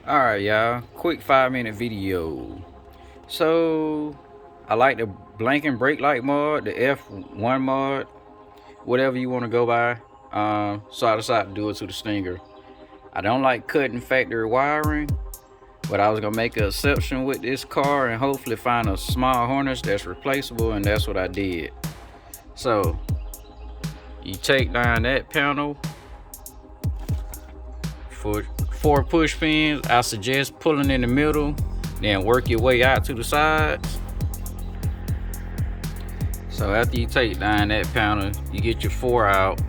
Alright, y'all, quick 5-minute video. So I like the blanking brake light mod, the F1 mod, whatever you want to go by. So I decided to do it to the Stinger. I don't like cutting factory wiring, but I was gonna make an exception with this car and hopefully find a small harness that's replaceable, and that's what I did. So you take down that panel for 4 push pins. I suggest pulling in the middle, then work your way out to the sides. So after you take down that panel, you get your 4 out.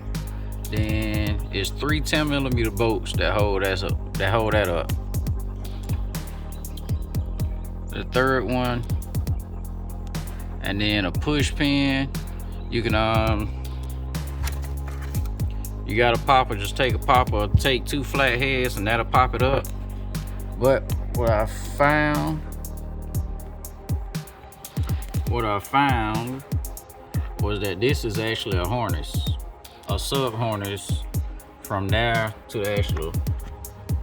Then it's 3 10mm bolts that hold that up. The third one, and then a push pin. You can you got a popper, just take a popper, take 2 flat heads, and that'll pop it up. But what I found was that this is actually a harness, a sub harness from there to the actual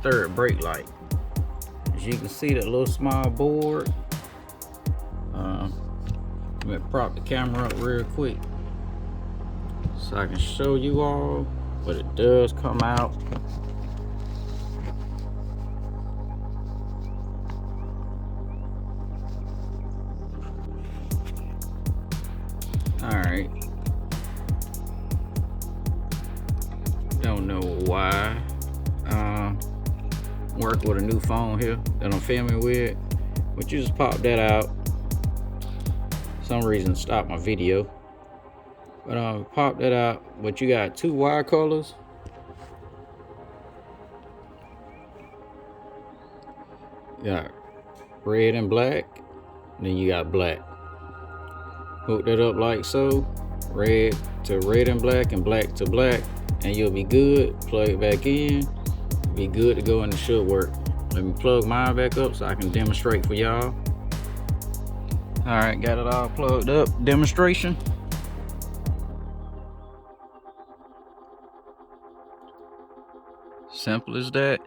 third brake light. As you can see, that little small board. Let me prop the camera up real quick so I can show you all, but it does come out. All right. Don't know why. Work with a new phone here that I'm filming with, but you just pop that out. Some reason stop my video, but pop that out. But you got 2 wire colors. You got red and black, then you got black. Hook that up like so, red to red and black to black, and you'll be good. Plug it back in, be good to go, and it should work. Let me plug mine back up so I can demonstrate for y'all. All right, got it all plugged up. Demonstration. Simple as that.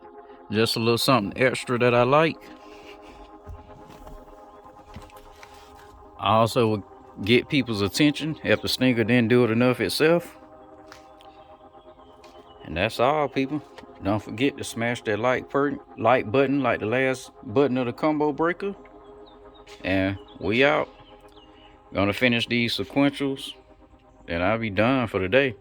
Just a little something extra that I like. I also would get people's attention if the Stinger didn't do it enough itself. And that's all, people. Don't forget to smash that like button like the last button of the combo breaker. And we out. Gonna finish these sequentials, and I'll be done for the day.